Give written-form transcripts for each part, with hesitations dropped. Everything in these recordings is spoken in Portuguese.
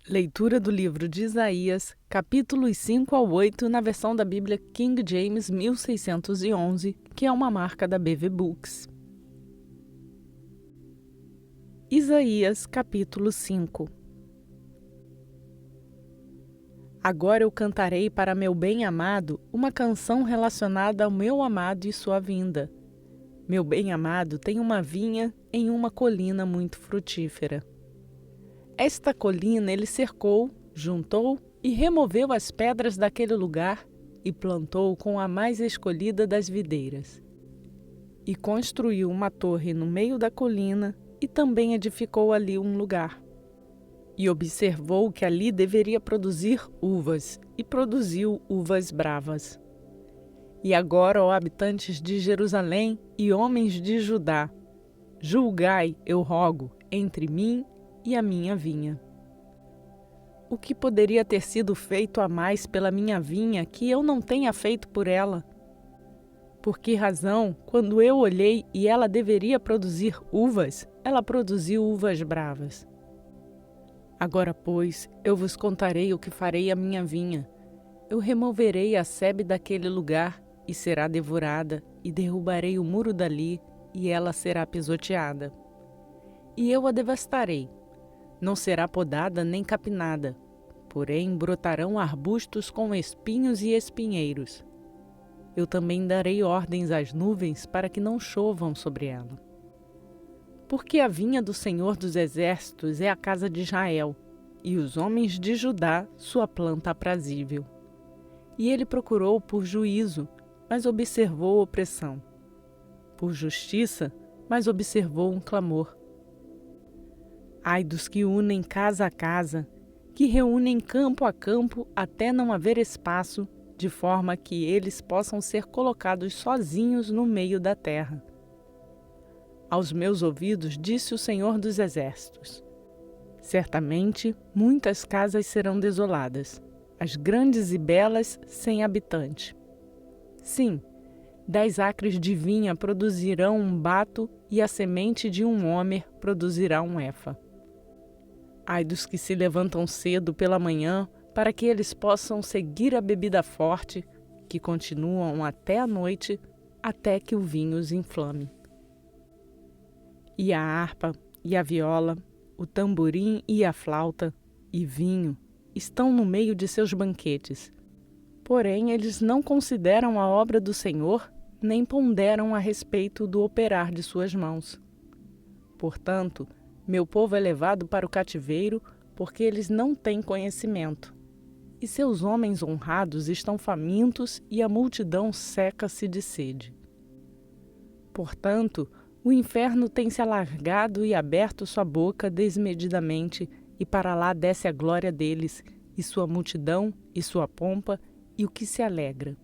Leitura do livro de Isaías, capítulos 5 ao 8, na versão da Bíblia King James 1611, que é uma marca da BV Books. Isaías, capítulo 5. Agora eu cantarei para meu bem-amado uma canção relacionada ao meu amado e sua vinda. Meu bem-amado tem uma vinha em uma colina muito frutífera. Esta colina ele cercou, juntou e removeu as pedras daquele lugar e plantou com a mais escolhida das videiras. E construiu uma torre no meio da colina e também edificou ali um lugar. E observou que ali deveria produzir uvas, e produziu uvas bravas. E agora, ó habitantes de Jerusalém e homens de Judá, julgai, eu rogo, entre mim e a minha vinha. O que poderia ter sido feito a mais pela minha vinha que eu não tenha feito por ela? Por que razão, quando eu olhei e ela deveria produzir uvas, ela produziu uvas bravas? Agora, pois, eu vos contarei o que farei à minha vinha. Eu removerei a sebe daquele lugar, e será devorada, e derrubarei o muro dali, e ela será pisoteada. E eu a devastarei. Não será podada nem capinada, porém brotarão arbustos com espinhos e espinheiros. Eu também darei ordens às nuvens para que não chovam sobre ela. Porque a vinha do Senhor dos Exércitos é a casa de Israel, e os homens de Judá sua planta aprazível. E ele procurou por juízo, mas observou opressão. Por justiça, mas observou um clamor. Ai dos que unem casa a casa, que reúnem campo a campo até não haver espaço, de forma que eles possam ser colocados sozinhos no meio da terra. Aos meus ouvidos disse o Senhor dos Exércitos: certamente muitas casas serão desoladas, as grandes e belas sem habitante. Sim, 10 acres de vinha produzirão um bato e a semente de um homer produzirá um efa. Ai dos que se levantam cedo pela manhã para que eles possam seguir a bebida forte, que continuam até a noite, até que o vinho os inflame. E a harpa, e a viola, o tamborim e a flauta, e vinho, estão no meio de seus banquetes. Porém, eles não consideram a obra do Senhor, nem ponderam a respeito do operar de suas mãos. Portanto, meu povo é levado para o cativeiro, porque eles não têm conhecimento. E seus homens honrados estão famintos, e a multidão seca-se de sede. Portanto, o inferno tem se alargado e aberto sua boca desmedidamente, e para lá desce a glória deles, e sua multidão, e sua pompa, e o que se alegra.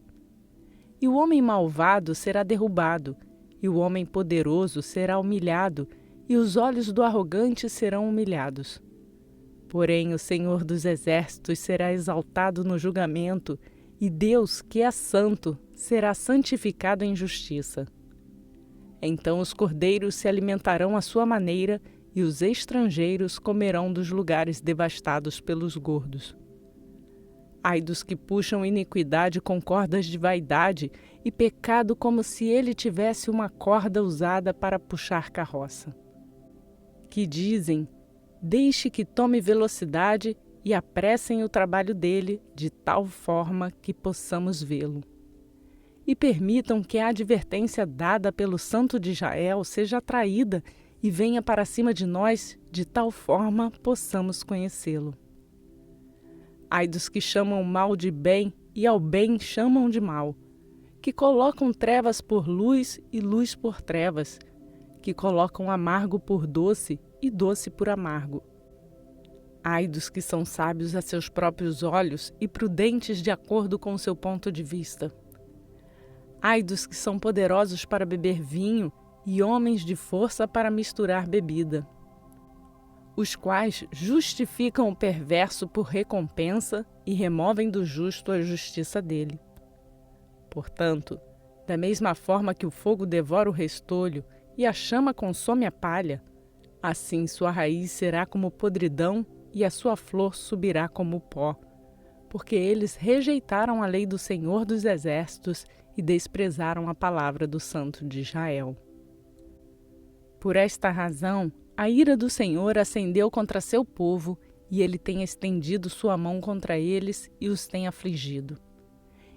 E o homem malvado será derrubado, e o homem poderoso será humilhado, e os olhos do arrogante serão humilhados. Porém, o Senhor dos Exércitos será exaltado no julgamento, e Deus, que é santo, será santificado em justiça. Então os cordeiros se alimentarão à sua maneira, e os estrangeiros comerão dos lugares devastados pelos gordos. Ai dos que puxam iniquidade com cordas de vaidade, e pecado como se ele tivesse uma corda usada para puxar carroça. Que dizem: deixe que tome velocidade e apressem o trabalho dele, de tal forma que possamos vê-lo. E permitam que a advertência dada pelo Santo de Israel seja atraída e venha para cima de nós, de tal forma possamos conhecê-lo. Ai dos que chamam o mal de bem e ao bem chamam de mal, que colocam trevas por luz e luz por trevas, que colocam amargo por doce e doce por amargo. Ai dos que são sábios a seus próprios olhos e prudentes de acordo com o seu ponto de vista. Ai dos que são poderosos para beber vinho e homens de força para misturar bebida, os quais justificam o perverso por recompensa e removem do justo a justiça dele. Portanto, da mesma forma que o fogo devora o restolho e a chama consome a palha, assim sua raiz será como podridão e a sua flor subirá como pó, porque eles rejeitaram a lei do Senhor dos Exércitos e desprezaram a palavra do Santo de Israel. Por esta razão, a ira do Senhor acendeu contra seu povo, e ele tem estendido sua mão contra eles e os tem afligido.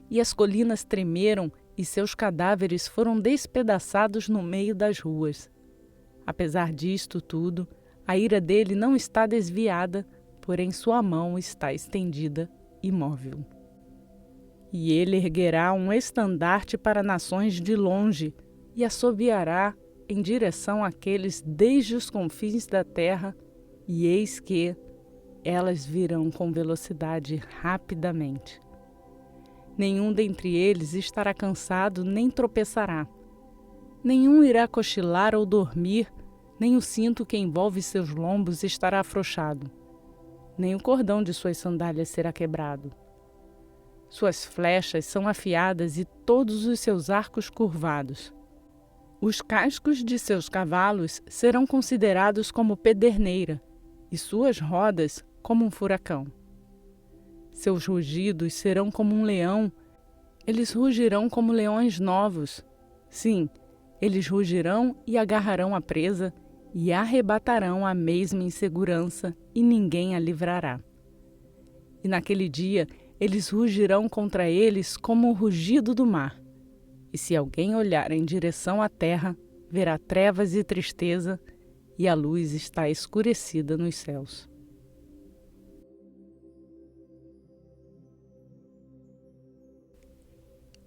E as colinas tremeram, e seus cadáveres foram despedaçados no meio das ruas. Apesar disto tudo, a ira dele não está desviada, porém sua mão está estendida, imóvel. E ele erguerá um estandarte para nações de longe, e assobiará em direção àqueles desde os confins da terra, e eis que elas virão com velocidade rapidamente. Nenhum dentre eles estará cansado nem tropeçará. Nenhum irá cochilar ou dormir, nem o cinto que envolve seus lombos estará afrouxado, nem o cordão de suas sandálias será quebrado. Suas flechas são afiadas e todos os seus arcos curvados. Os cascos de seus cavalos serão considerados como pederneira, e suas rodas como um furacão. Seus rugidos serão como um leão, eles rugirão como leões novos. Sim, eles rugirão e agarrarão a presa, e arrebatarão a mesma insegurança, e ninguém a livrará. E naquele dia eles rugirão contra eles como o rugido do mar. E se alguém olhar em direção à terra, verá trevas e tristeza, e a luz está escurecida nos céus.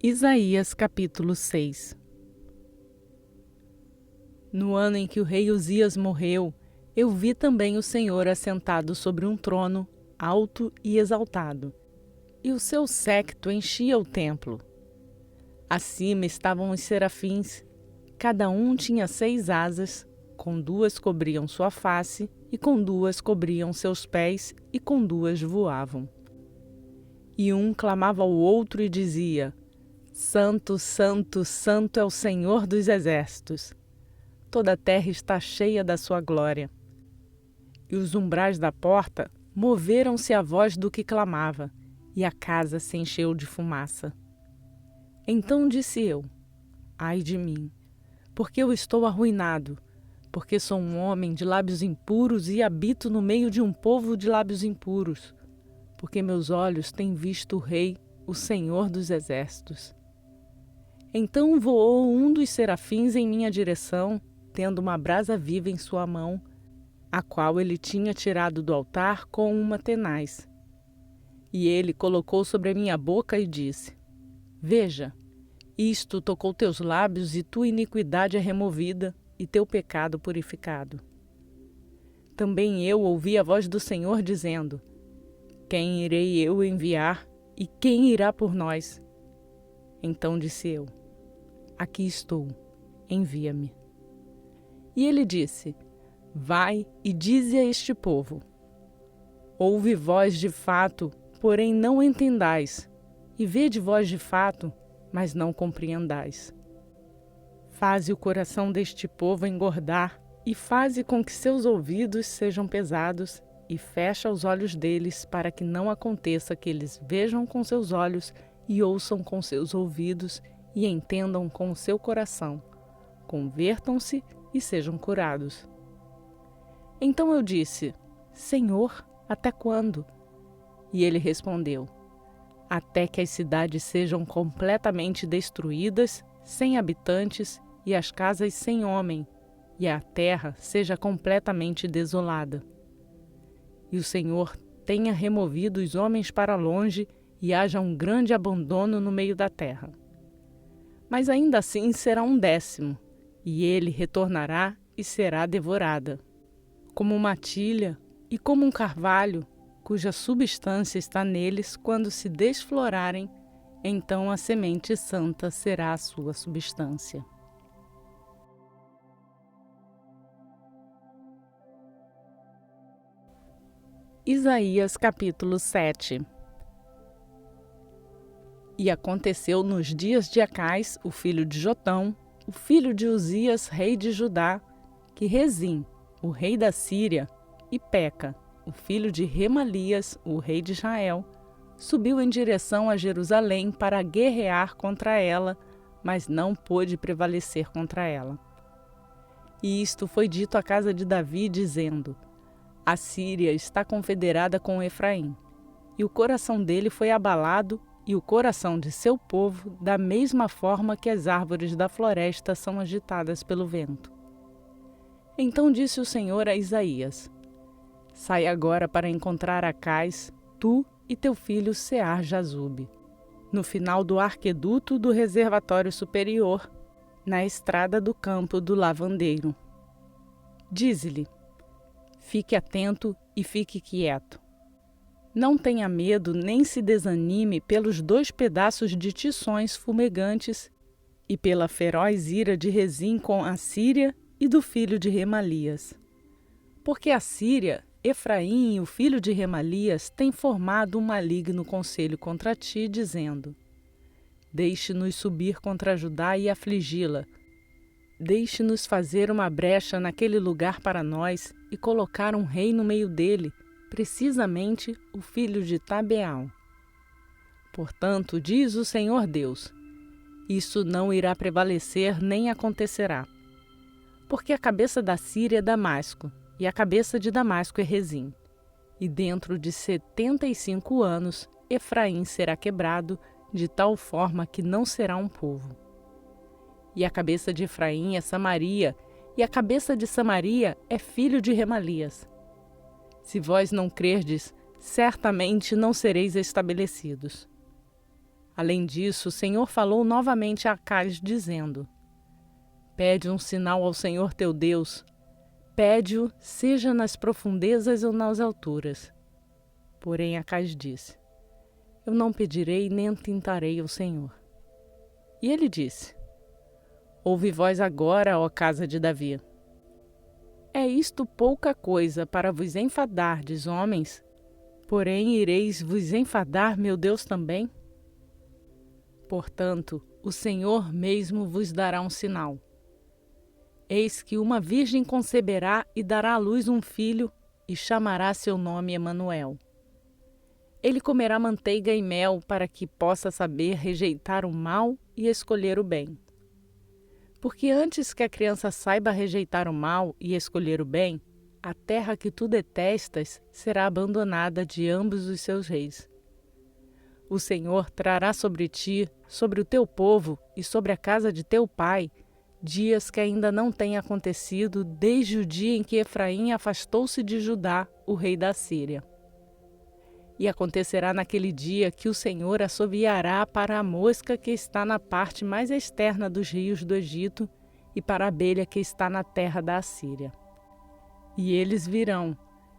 Isaías capítulo 6. No ano em que o rei Uzias morreu, eu vi também o Senhor assentado sobre um trono, alto e exaltado, e o seu séquito enchia o templo. Acima estavam os serafins, cada um tinha 6 asas, com 2 cobriam sua face, e com 2 cobriam seus pés, e com 2 voavam. E um clamava ao outro e dizia: Santo, Santo, Santo é o Senhor dos Exércitos. Toda a terra está cheia da sua glória. E os umbrais da porta moveram-se à voz do que clamava, e a casa se encheu de fumaça. Então disse eu: Ai de mim, porque eu estou arruinado, porque sou um homem de lábios impuros e habito no meio de um povo de lábios impuros, porque meus olhos têm visto o Rei, o Senhor dos Exércitos. Então voou um dos serafins em minha direção, tendo uma brasa viva em sua mão, a qual ele tinha tirado do altar com uma tenaz. E ele colocou sobre a minha boca e disse: Veja, isto tocou teus lábios, e tua iniquidade é removida, e teu pecado purificado. Também eu ouvi a voz do Senhor dizendo: Quem irei eu enviar, e quem irá por nós? Então disse eu: Aqui estou, envia-me. E ele disse: Vai e dize a este povo: Ouve vós de fato, porém não entendais, e vede vós de fato, mas não compreendais. Faze o coração deste povo engordar, e faze com que seus ouvidos sejam pesados, e fecha os olhos deles, para que não aconteça que eles vejam com seus olhos, e ouçam com seus ouvidos, e entendam com o seu coração. Convertam-se e sejam curados. Então eu disse: Senhor, até quando? E ele respondeu: Até que as cidades sejam completamente destruídas, sem habitantes, e as casas sem homem, e a terra seja completamente desolada. E o Senhor tenha removido os homens para longe, e haja um grande abandono no meio da terra. Mas ainda assim será 1/10, e ele retornará e será devorada, como uma tilha e como um carvalho, cuja substância está neles quando se desflorarem, então a semente santa será a sua substância. Isaías capítulo 7. E aconteceu nos dias de Acais, o filho de Jotão, o filho de Uzias, rei de Judá, que Rezim, o rei da Síria, e Peca, o filho de Remalias, o rei de Israel, subiu em direção a Jerusalém para guerrear contra ela, mas não pôde prevalecer contra ela. E isto foi dito à casa de Davi, dizendo: a Síria está confederada com Efraim, e o coração dele foi abalado, e o coração de seu povo, da mesma forma que as árvores da floresta são agitadas pelo vento. Então disse o Senhor a Isaías: sai agora para encontrar Acais, tu e teu filho Sear-Jazube, no final do arqueduto do reservatório superior, na estrada do campo do lavandeiro. Dize-lhe: fique atento e fique quieto. Não tenha medo nem se desanime pelos 2 pedaços de tições fumegantes e pela feroz ira de Rezim com a Síria e do filho de Remalias. Porque a Síria, Efraim e o filho de Remalias têm formado um maligno conselho contra ti, dizendo: deixe-nos subir contra Judá e afligi-la. Deixe-nos fazer uma brecha naquele lugar para nós e colocar um rei no meio dele, precisamente o filho de Tabeal. Portanto, diz o Senhor Deus: isso não irá prevalecer nem acontecerá. Porque a cabeça da Síria é Damasco, e a cabeça de Damasco é Rezim. E dentro de 75 anos, Efraim será quebrado, de tal forma que não será um povo. E a cabeça de Efraim é Samaria, e a cabeça de Samaria é filho de Remalias. Se vós não crerdes, certamente não sereis estabelecidos. Além disso, o Senhor falou novamente a Acais, dizendo: pede um sinal ao Senhor teu Deus, pede-o, seja nas profundezas ou nas alturas. Porém Acais disse: eu não pedirei nem tentarei ao Senhor. E ele disse: ouve vós agora, ó casa de Davi. É isto pouca coisa para vos enfadardes, homens? Porém ireis vos enfadar, meu Deus, também? Portanto, o Senhor mesmo vos dará um sinal. Eis que uma virgem conceberá e dará à luz um filho, e chamará seu nome Emanuel. Ele comerá manteiga e mel para que possa saber rejeitar o mal e escolher o bem. Porque antes que a criança saiba rejeitar o mal e escolher o bem, a terra que tu detestas será abandonada de ambos os seus reis. O Senhor trará sobre ti, sobre o teu povo e sobre a casa de teu pai, dias que ainda não têm acontecido desde o dia em que Efraim afastou-se de Judá, o rei da Síria. E acontecerá naquele dia que o Senhor assoviará para a mosca que está na parte mais externa dos rios do Egito e para a abelha que está na terra da Assíria. E eles virão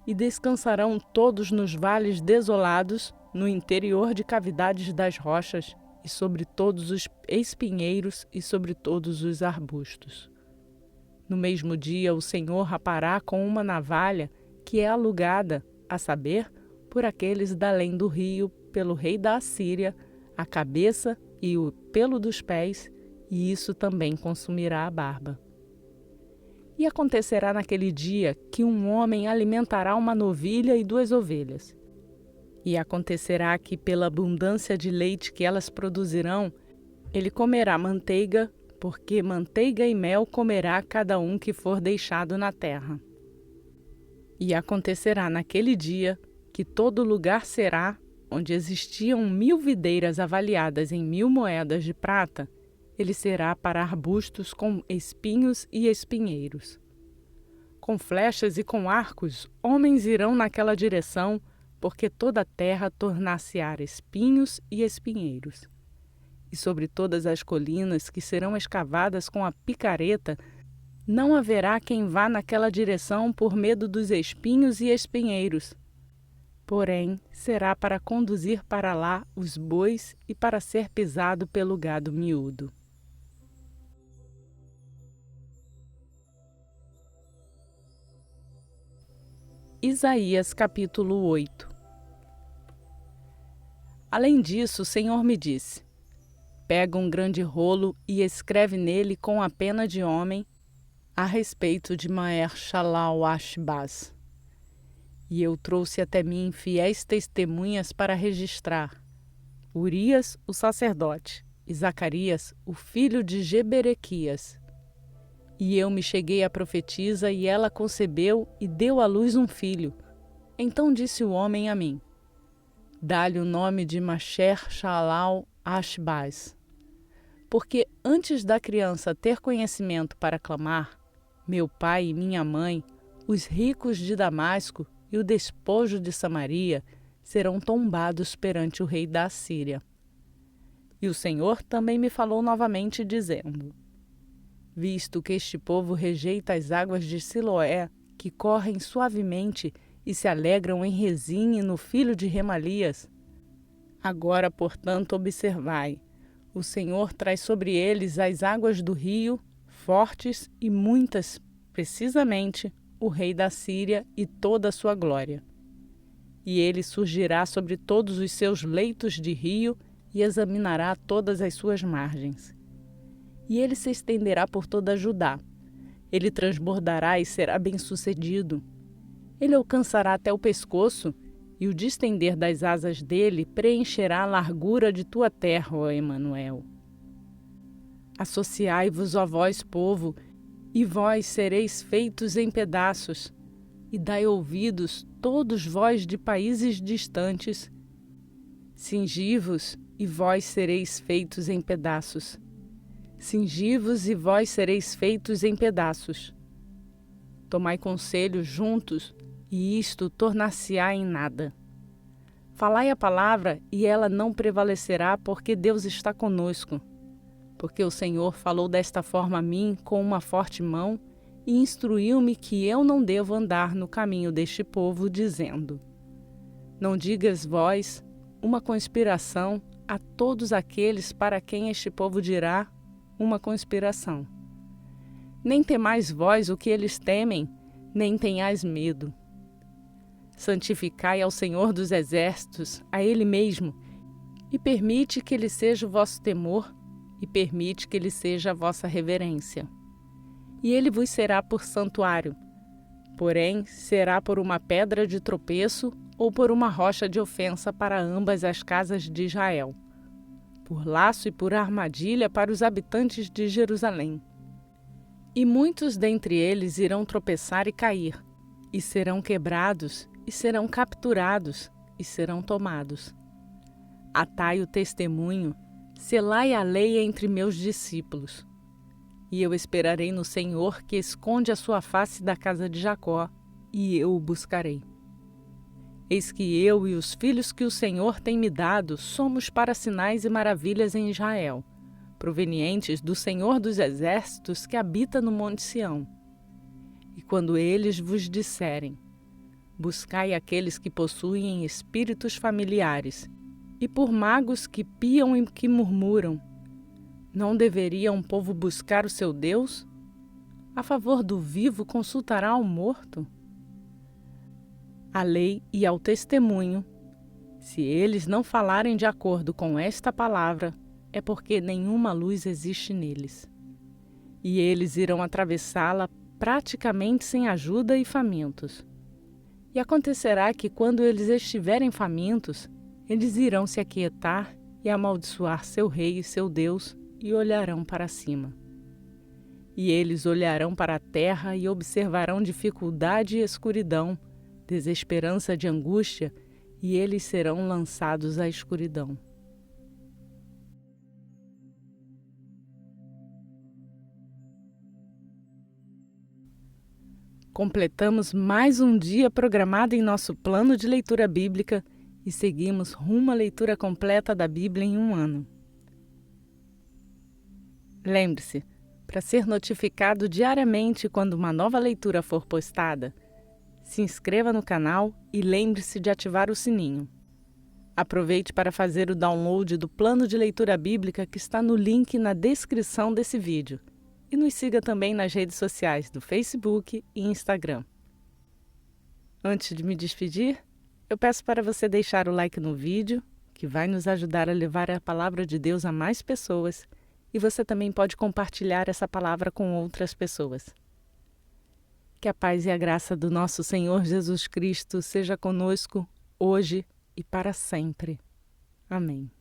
e descansarão todos nos vales desolados, no interior de cavidades das rochas, e sobre todos os espinheiros e sobre todos os arbustos. No mesmo dia o Senhor rapará com uma navalha que é alugada, a saber, por aqueles da além do rio, pelo rei da Assíria, a cabeça e o pelo dos pés, e isso também consumirá a barba. E acontecerá naquele dia que um homem alimentará uma novilha e 2 ovelhas. E acontecerá que, pela abundância de leite que elas produzirão, ele comerá manteiga, porque manteiga e mel comerá cada um que for deixado na terra. E acontecerá naquele dia que todo lugar será, onde existiam 1000 videiras avaliadas em 1000 moedas de prata, ele será para arbustos com espinhos e espinheiros. Com flechas e com arcos, homens irão naquela direção, porque toda a terra tornar-se-á espinhos e espinheiros. E sobre todas as colinas que serão escavadas com a picareta, não haverá quem vá naquela direção por medo dos espinhos e espinheiros. Porém, será para conduzir para lá os bois e para ser pisado pelo gado miúdo. Isaías capítulo 8. Além disso, o Senhor me disse: pega um grande rolo e escreve nele com a pena de homem a respeito de Maher-Shalal-Ash-Baz. E eu trouxe até mim fiéis testemunhas para registrar: Urias, o sacerdote, e Zacarias, o filho de Jeberequias. E eu me cheguei à profetisa, e ela concebeu e deu à luz um filho. Então disse o homem a mim: dá-lhe o nome de Macher-Shalal-Ash-Baz, porque antes da criança ter conhecimento para clamar, meu pai e minha mãe, os ricos de Damasco e o despojo de Samaria serão tombados perante o rei da Assíria. E o Senhor também me falou novamente, dizendo: visto que este povo rejeita as águas de Siloé, que correm suavemente e se alegram em Rezim e no filho de Remalias, agora, portanto, observai: o Senhor traz sobre eles as águas do rio, fortes e muitas, precisamente o rei da Síria e toda a sua glória. E ele surgirá sobre todos os seus leitos de rio e examinará todas as suas margens. E ele se estenderá por toda Judá. Ele transbordará e será bem-sucedido. Ele alcançará até o pescoço, e o distender das asas dele preencherá a largura de tua terra, ó Emanuel. Associai-vos, ó vós, povo, e vós sereis feitos em pedaços, e dai ouvidos, todos vós de países distantes. Cingi-vos, e vós sereis feitos em pedaços. Cingi-vos, e vós sereis feitos em pedaços. Tomai conselho juntos, e isto tornar-se-á em nada. Falai a palavra, e ela não prevalecerá, porque Deus está conosco. Porque o Senhor falou desta forma a mim com uma forte mão, e instruiu-me que eu não devo andar no caminho deste povo, dizendo: não digas vós uma conspiração a todos aqueles para quem este povo dirá uma conspiração. Nem temais vós o que eles temem, nem tenhais medo. Santificai ao Senhor dos Exércitos, a Ele mesmo, e permite que Ele seja o vosso temor, e permite que Ele seja a vossa reverência. E Ele vos será por santuário, porém será por uma pedra de tropeço ou por uma rocha de ofensa para ambas as casas de Israel, por laço e por armadilha para os habitantes de Jerusalém. E muitos dentre eles irão tropeçar e cair, e serão quebrados, e serão capturados, e serão tomados. Atai o testemunho, selai a lei entre meus discípulos. E eu esperarei no Senhor, que esconde a sua face da casa de Jacó, e eu o buscarei. Eis que eu e os filhos que o Senhor tem me dado somos para sinais e maravilhas em Israel, provenientes do Senhor dos Exércitos que habita no Monte Sião. E quando eles vos disserem: buscai aqueles que possuem espíritos familiares, e por magos que piam e que murmuram, não deveria um povo buscar o seu Deus? A favor do vivo consultará ao morto? À lei e ao testemunho, se eles não falarem de acordo com esta palavra, é porque nenhuma luz existe neles. E eles irão atravessá-la praticamente sem ajuda e famintos. E acontecerá que, quando eles estiverem famintos, eles irão se aquietar e amaldiçoar seu rei e seu Deus, e olharão para cima. E eles olharão para a terra e observarão dificuldade e escuridão, desesperança de angústia, e eles serão lançados à escuridão. Completamos mais um dia programado em nosso plano de leitura bíblica e seguimos rumo à leitura completa da Bíblia em um ano. Lembre-se, para ser notificado diariamente quando uma nova leitura for postada, se inscreva no canal e lembre-se de ativar o sininho. Aproveite para fazer o download do plano de leitura bíblica que está no link na descrição desse vídeo. E nos siga também nas redes sociais do Facebook e Instagram. Antes de me despedir, eu peço para você deixar o like no vídeo, que vai nos ajudar a levar a palavra de Deus a mais pessoas, e você também pode compartilhar essa palavra com outras pessoas. Que a paz e a graça do nosso Senhor Jesus Cristo seja conosco hoje e para sempre. Amém.